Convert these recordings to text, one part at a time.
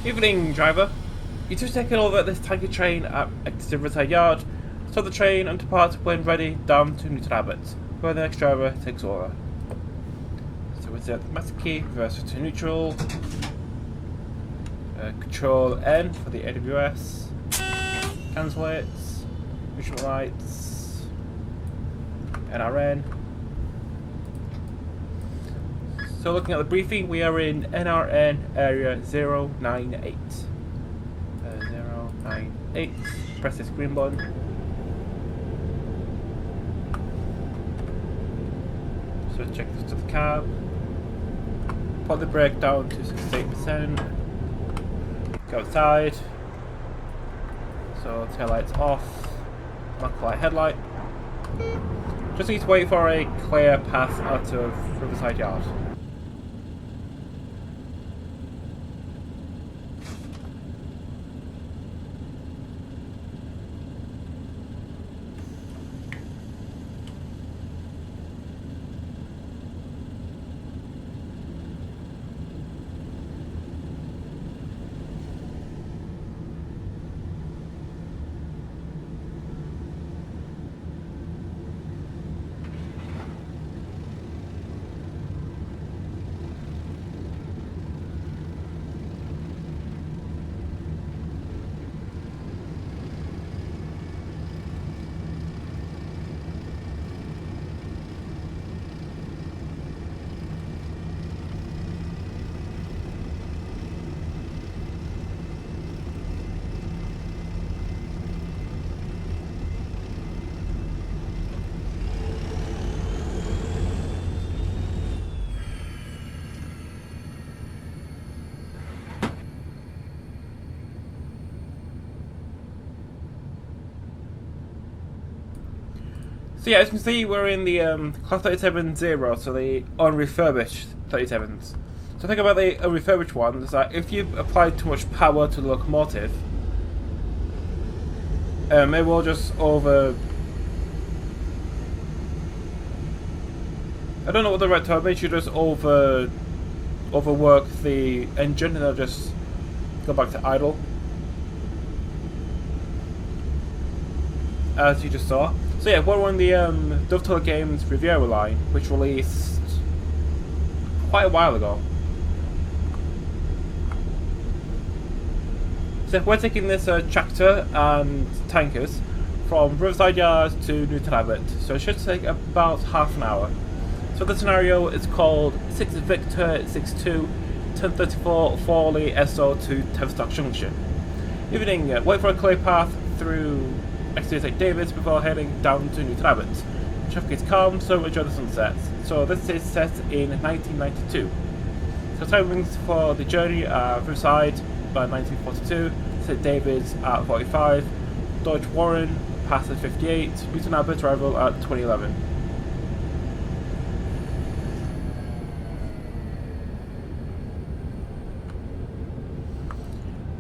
Evening, driver. You just taken over this tanker train at Exeter Riverside Yard. Stop the train and depart when ready down to Newton Abbot, where the next driver takes over. So insert the master key, reverse to neutral. Control N for the AWS. Cancel it. Visual lights. NRN. So looking at the briefing, we are in NRN area 098. 098. Press this green button. So check this to the cab. Put the brake down to 68%. Go outside. So tail lights off. Mark light headlight. Just need to wait for a clear path out of Riverside Yard. So yeah, as you can see, we're in the Class 37-0, so the unrefurbished 37s. So the thing about the unrefurbished ones is that if you apply too much power to the locomotive, it will just I don't know what the right term is, you just overwork the engine and it'll just go back to idle. As you just saw. So yeah, we're on the Dovetail Games Riviera Line, which released quite a while ago. So we're taking this tractor and tankers from Riverside Yard to Newton Abbot, so it should take about half an hour. So the scenario is called 6 Victor 62 1034 Forley SO to Tavistock Junction. Evening, wait for a clear path through Exeter St. David's before heading down to Newton Abbot. Traffic is calm, so enjoy the sunset. So this is set in 1992. So timings for the journey are Riverside by 1942, St. David's at 45, Dodge Warren past at 58, Newton Abbot arrival at 2011.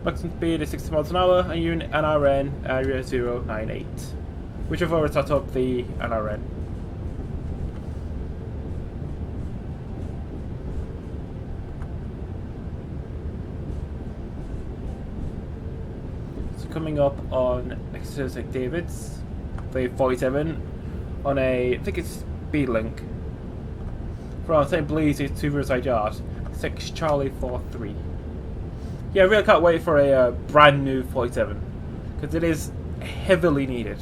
Maximum speed is 60 miles an hour, and you're in NRN area 098, which I've already set up the NRN. So coming up on Exeter St. David's, the 47, on I think it's speed link, from St. Blaise to Riverside Yard, 6 Charlie 43. Yeah, I really can't wait for a brand new 47, because it is heavily needed.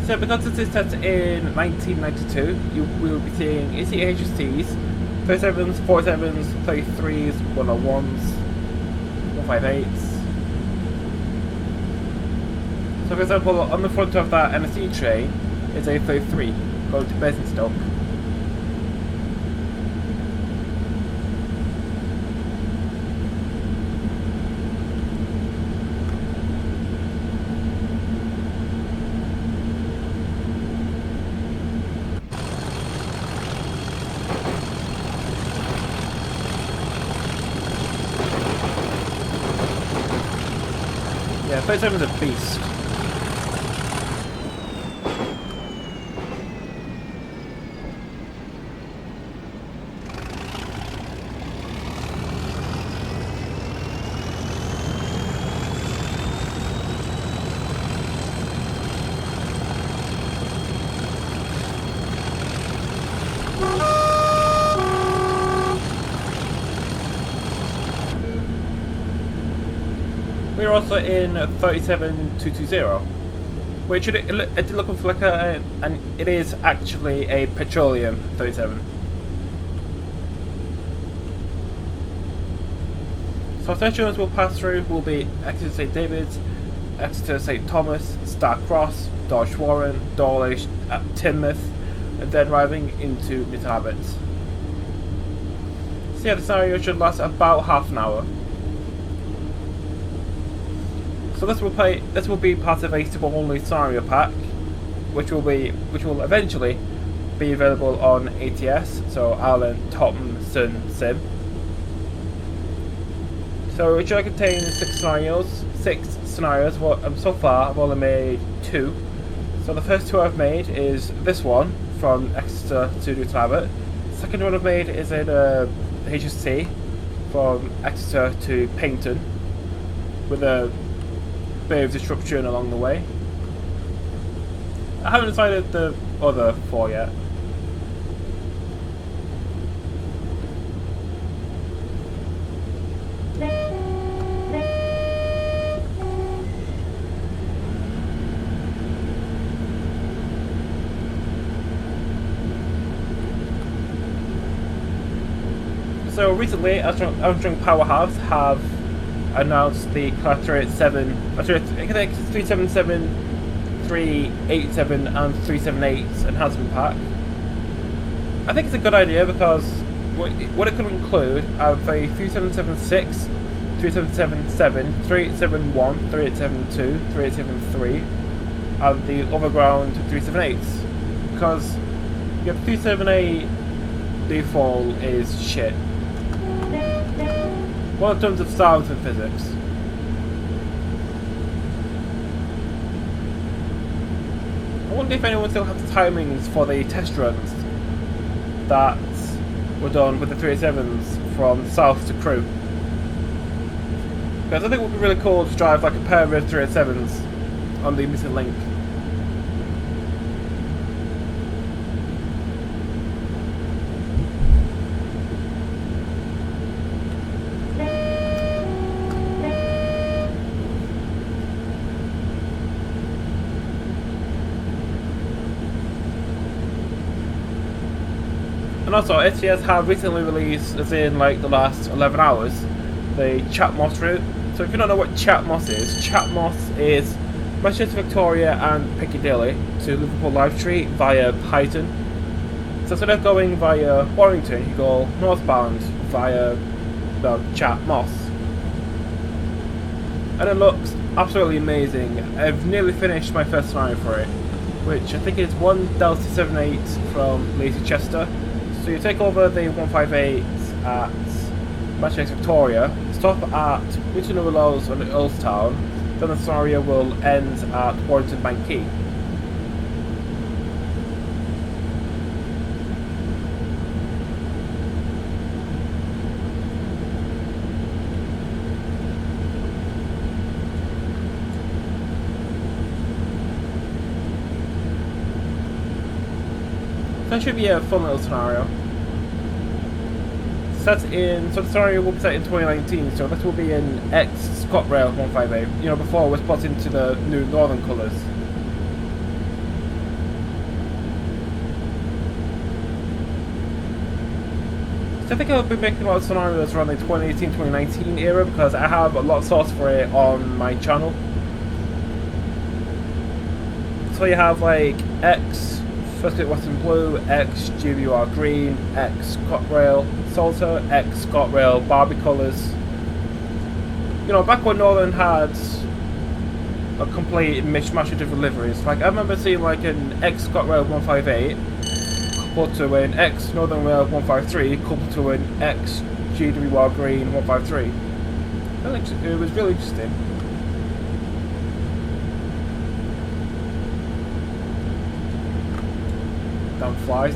So because this is set in 1992, you will be seeing ACHSTs, 37s, 47s, 33s, 101s, 158s. So for example, on the front of that MSC train is a 33 going to Basingstoke. 37 is a beast. We're also in 37220, which it did look like and it is actually a petroleum 37. So stations we'll pass through will be Exeter St David's, Exeter St Thomas, Star Cross, Dodge Warren, Dawlish, Teignmouth, and then arriving into Newton Abbot. So yeah, the scenario should last about half an hour. So this will be part of a simple only scenario pack, which will eventually be available on ATS, so Alan Thompson Sim. So it should contain 6 scenarios. Well, so far I've only made 2. So the first 2 I've made is this one from Exeter to Newton Abbot. The second one I've made is in HST from Exeter to Paignton, with a bit of disruption along the way. I haven't decided the other 4 yet. So recently, Armstrong Powerhouse have announced the Collectorate 377, 387 and 378 enhancement pack. I think it's a good idea because what it could include are the 3776, 3777, 3871, 3872, 3873 and the Overground 378s. Because your 378 default is shit. Well, in terms of sound and physics. I wonder if anyone still has the timings for the test runs that were done with the 387s from south to Crewe. Because I think it would be really cool to drive like a pair of 387s on the missing link. And also, ATS have recently released, as in like the last 11 hours, the Chatmoss route. So if you don't know what Chatmoss is Manchester, Victoria and Piccadilly to Liverpool Live Street via Highton. So instead of going via Warrington, you go northbound via Chatmoss. And it looks absolutely amazing. I've nearly finished my first scenario for it, which I think is 1 Delta 78 from Lacey Chester. So you take over the 158 at Manchester Victoria, stop at Newton Abbot and Earlstown, then the scenario will end at Warrington Bank Quay. That should be a fun little scenario. So the scenario will be set in 2019, so this will be in ScotRail 158. You know, before it was put into the new northern colours. So I think I'll be making a lot of scenarios around the 2018-2019 era because I have a lot of source for it on my channel. So you have like First Click Western Blue, X GWR Green, X ScotRail Salter, X ScotRail Barbie colours. You know, back when Northern had a complete mishmash of different liveries. Like I remember seeing like an X ScotRail 158 coupled to an X Northern Rail 153 coupled to an X GWR Green 153. It was really interesting. damn flies.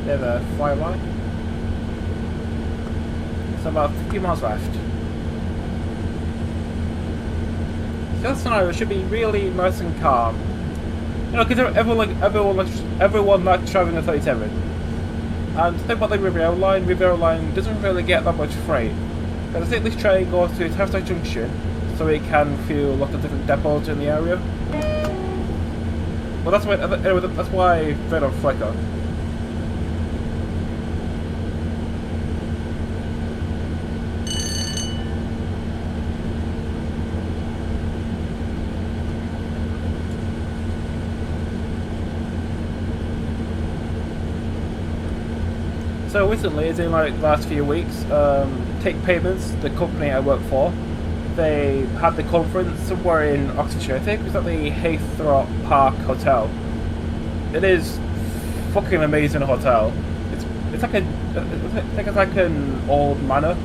There's a flyby. So about 50 miles left. So that scenario should be really nice and calm. You know, because everyone likes traveling a 37. And the thing about the Riviera Line doesn't really get that much freight. But I think this train goes to Exeter Junction, so it can fuel a lot of different depots in the area. Well, that's why they don't flicker. So recently, as in like the last few weeks, Take Payments, the company I work for, they had the conference somewhere in Oxfordshire. I think it was at the Heathrow Park Hotel. It is fucking amazing hotel. It's like it's like an old manor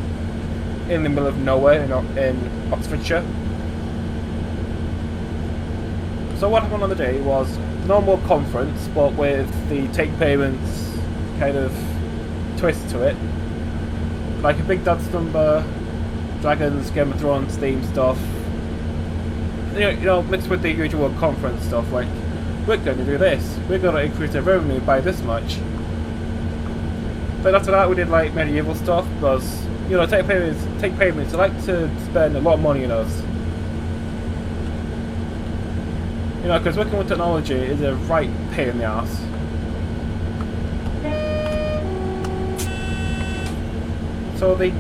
in the middle of nowhere in Oxfordshire. So what happened on the day was normal conference, but with the Take Payments kind of twist to it, like a big dance number, dragons, Game of Thrones theme stuff. You know, mixed with the usual conference stuff. Like, we're going to do this. We're going to increase our revenue by this much. But after that, we did like medieval stuff because you know, Take Payments. They like to spend a lot of money on us. You know, because working with technology is a right pain in the ass. So the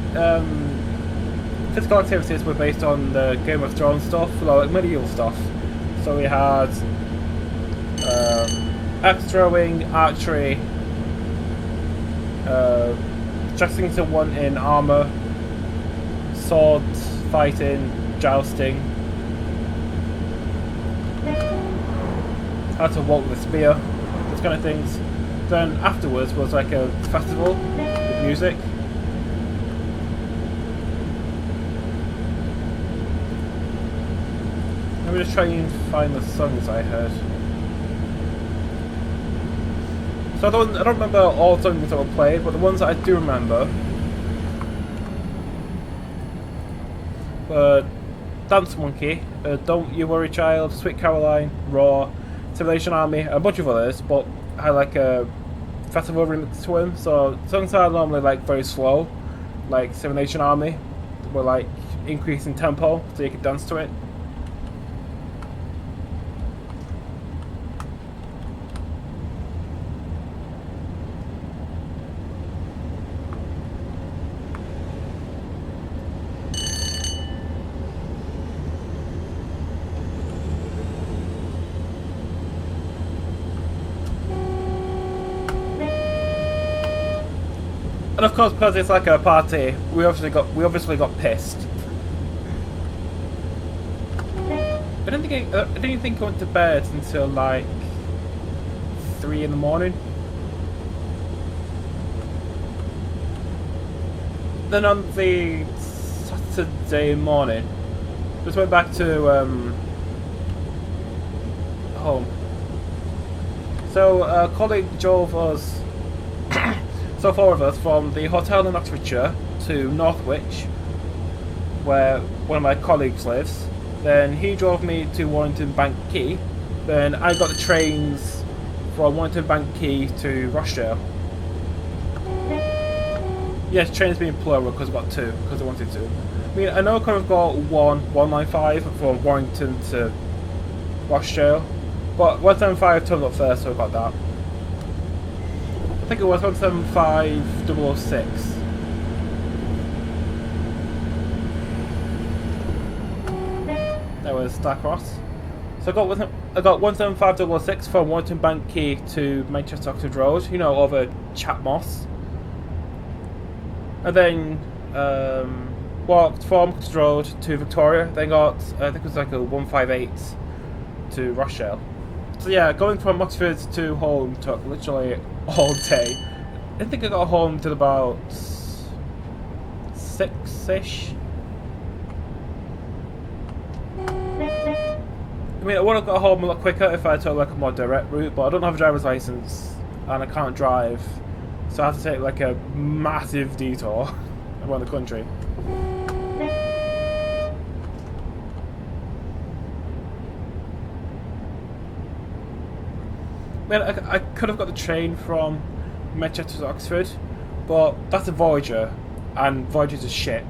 physical activities were based on the Game of Thrones stuff, like medieval stuff. So we had axe throwing, archery, dressing someone in armour, sword fighting, jousting, how to walk with a spear, those kind of things. Then afterwards was like a festival with music. Let me just try and find the songs I heard. So I don't remember all the songs that were played, but the ones that I do remember were Dance Monkey, Don't You Worry Child, Sweet Caroline, Raw, Simulation Army, a bunch of others, but had like a festival remix to them. So songs are normally like very slow, like Simulation Army, were like increasing tempo so you could dance to it. And of course, because it's like a party, we obviously got pissed. I didn't think I went to bed until like 3 in the morning. Then on the Saturday morning, just went back to home. So a colleague drove us. So 4 of us from the hotel in Oxfordshire to Northwich, where one of my colleagues lives. Then he drove me to Warrington Bank Quay. Then I got the trains from Warrington Bank Quay to Rochdale. Yes, trains being plural because I got 2, because I wanted to. I mean, I know I could have got 195 from Warrington to Rochdale, but 175 turned up first, so I got that. I think it was 175006. That was Starcross. So I got 17506 from Warrington Bank Quay to Manchester Oxford Road, you know, over Chatmoss. And then walked from Oxford Road to Victoria. Then got, I think it was like a 158 to Rochelle. So yeah, going from Oxford to home took literally all day. I think I got home till about 6-ish. I mean, I would have got home a lot quicker if I took like a more direct route, but I don't have a driver's license and I can't drive, so I have to take like a massive detour around the country. I mean, I could have got the train from Manchester to Oxford, but that's a Voyager, and Voyagers are shit.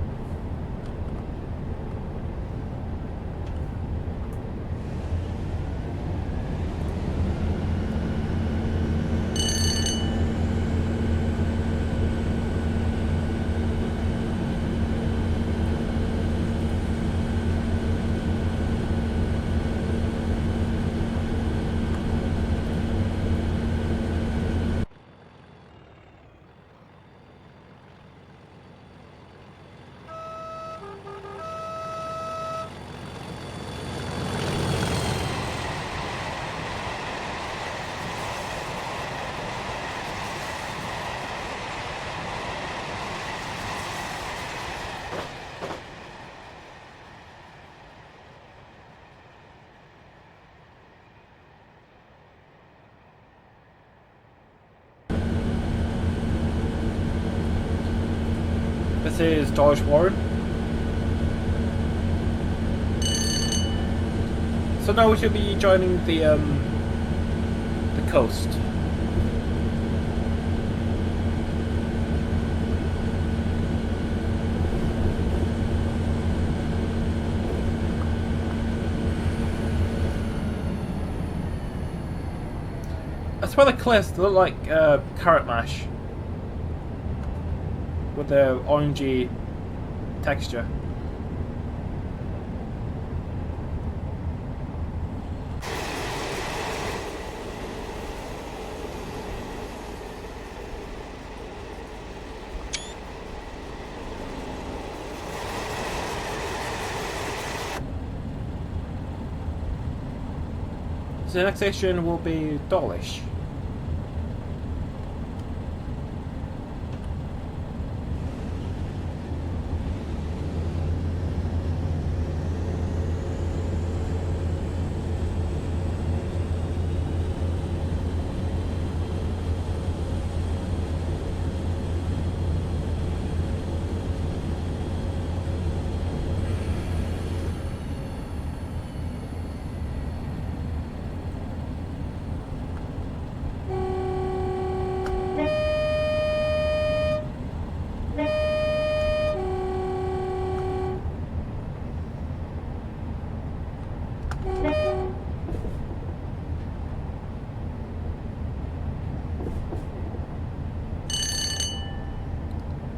This is George Warren. So now we should be joining the coast. I swear the cliffs look like carrot mash with the orangey texture. So the next station will be Dawlish.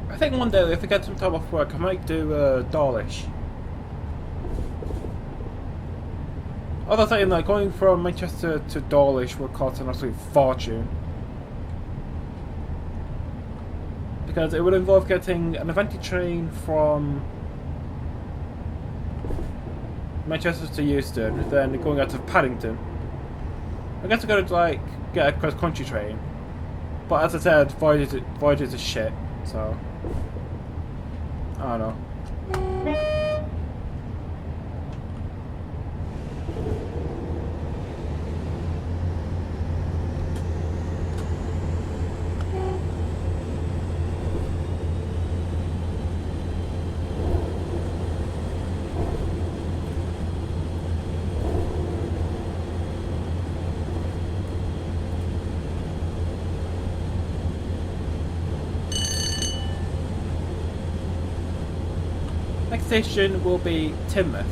I think one day, if I get some time off work, I might do Dawlish. Although saying that going from Manchester to Dawlish would cost an absolute fortune, because it would involve getting an Avanti train from Manchester to Euston, then going out to Paddington. I guess I gotta like get a cross country train, but as I said, Voyagers is shit, so I don't know. Next station will be Teignmouth.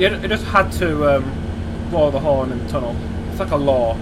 Yeah, it just had to blow the horn in the tunnel. It's like a law.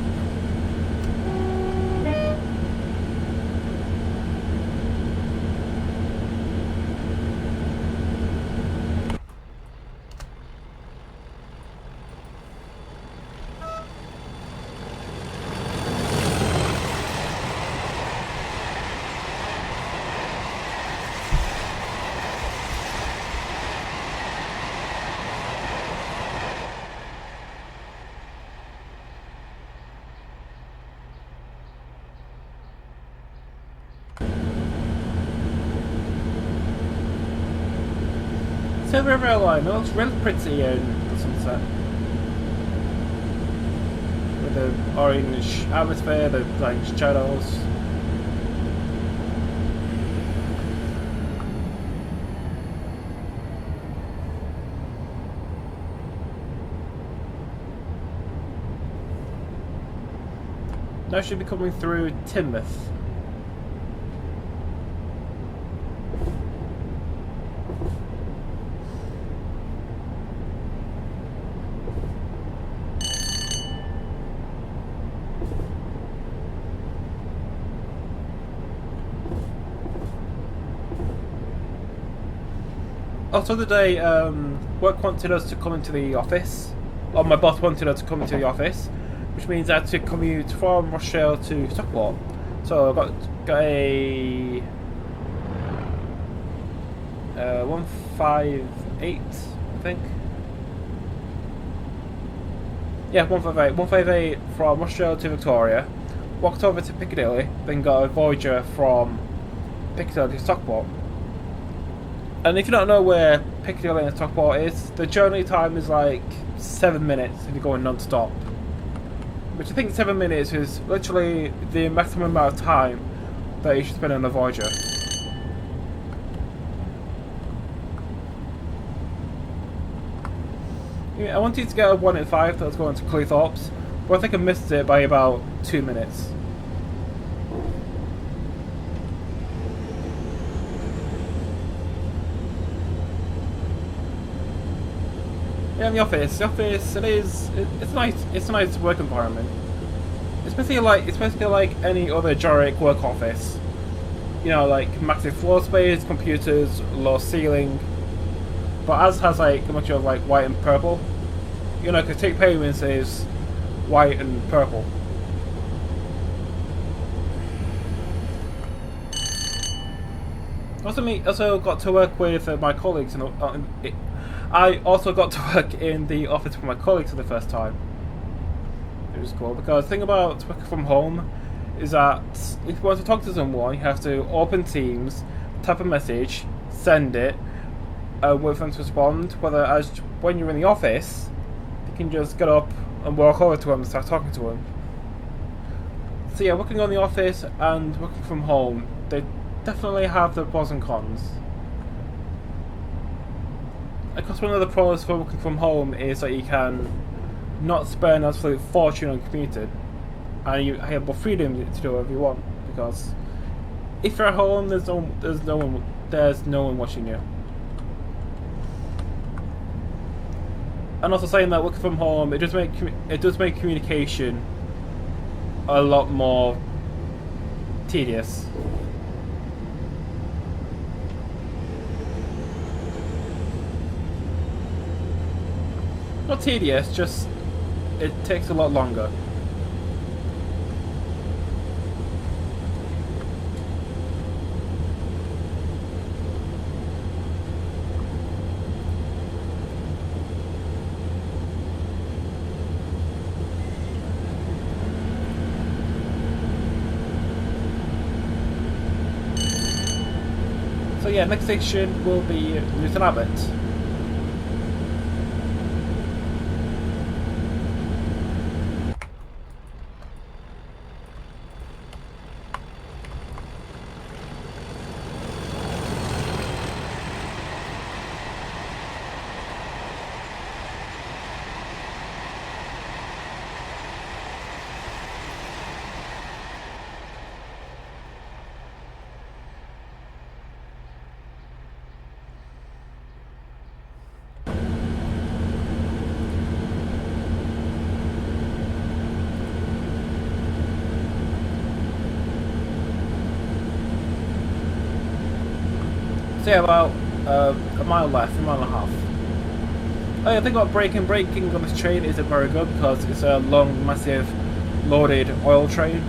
So Riviera Line, it looks really pretty in the sunset. With the orange atmosphere, the like shadows. Now should be coming through Timoth. Also today, work wanted us to come into the office, or my boss wanted us to come into the office, which means I had to commute from Rochdale to Stockport. So I got a 158, I think. Yeah, 158. 158 from Rochdale to Victoria. Walked over to Piccadilly, then got a Voyager from Piccadilly to Stockport. And if you don't know where Piccadilly and Stockport is, the journey time is like 7 minutes if you're going non-stop. Which I think 7 minutes is literally the maximum amount of time that you should spend on a Voyager. Yeah, I wanted to get a 1 in 5 that was going to Cleethorpes, but I think I missed it by about 2 minutes. Yeah, in the office, it's nice. It's a nice work environment. It's basically like any other generic work office. You know, like massive floor space, computers, low ceiling. But ours has like a bunch of like white and purple. You know, because take payments is white and purple. Also got to work with my colleagues I also got to work in the office with my colleagues for the first time. It was cool because the thing about working from home is that if you want to talk to someone, you have to open Teams, type a message, send it, and wait for them to respond. Whereas when you're in the office, you can just get up and walk over to them and start talking to them. So yeah, working on the office and working from home, they definitely have their pros and cons. Of course, one of the pros for working from home is that you can not spend an absolute fortune on commuting, and you have more freedom to do whatever you want. Because if you're at home, there's no one watching you. And also saying that working from home, it does make communication a lot more tedious. Not tedious, just it takes a lot longer. So yeah, next station will be Newton Abbot. So yeah, about a mile left, a mile and a half. Oh, yeah, I think about braking. Braking on this train isn't very good because it's a long, massive, loaded oil train.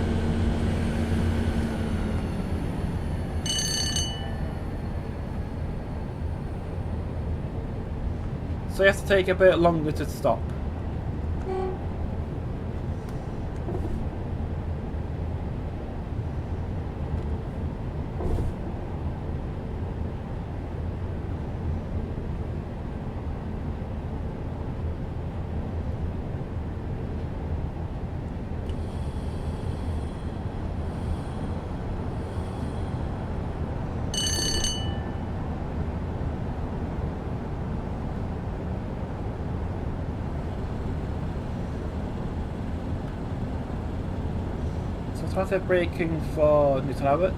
So it has to take a bit longer to stop. So they're braking for Newton Abbot.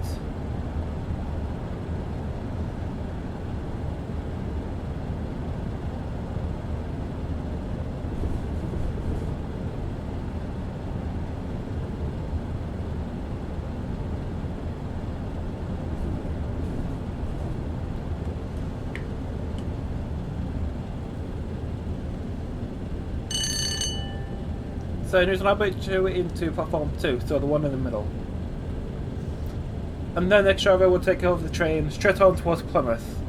So Newton Abbot into platform 2, so the one in the middle. And then the next driver will take over the train straight on towards Plymouth.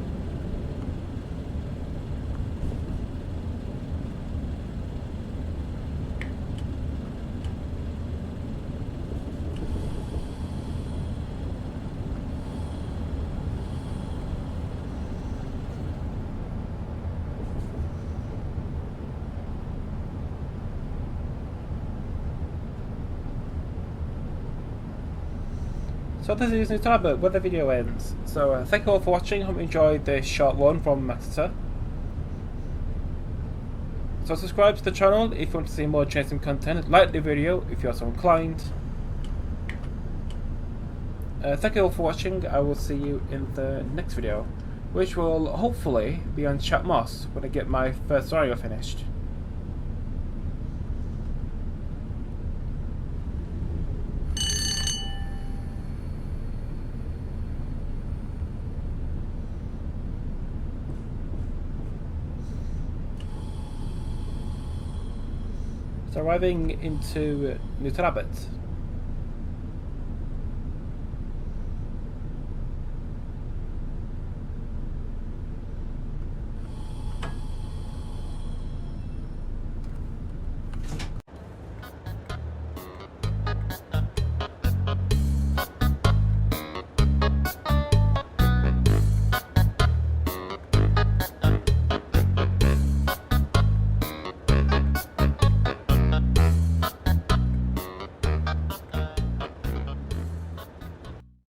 So this is Newton Abbot where the video ends. So thank you all for watching. Hope you enjoyed this short one from Exeter. So subscribe to the channel if you want to see more chasing content. Like the video if you're so inclined. Thank you all for watching. I will see you in the next video, which will hopefully be on Chat Moss when I get my first scenario finished. So arriving into Newton Abbot.